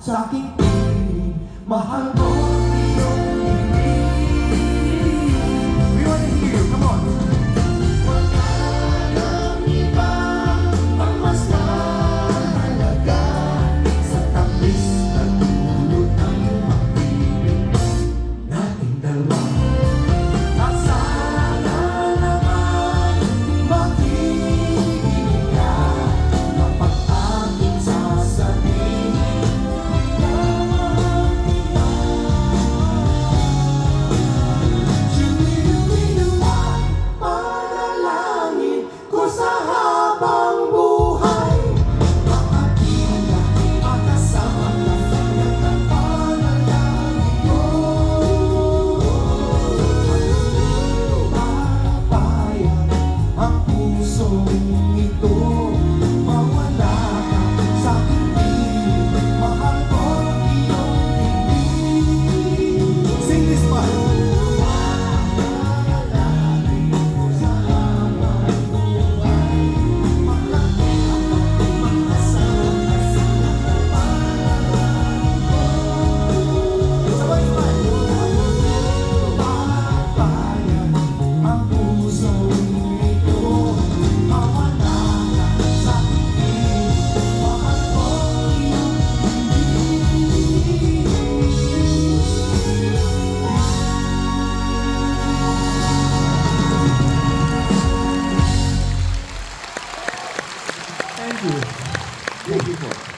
sa aking piling, mahal mo iyong ibig. We want to hear you, come on. Wala nang iba ang mas mahalaga sa tamis na dulot ng pag-ibig nating dalawa. At sana naman makikinig ka kapag aking sasabihin panalangin ko sa habang buhay, makakita makasama ka sa ng panalangin ko. Papayag ang pusong ito, mawala ka sa aking piling, mahal ko iyong ibig. Sing this part. Thank you. Thank you po.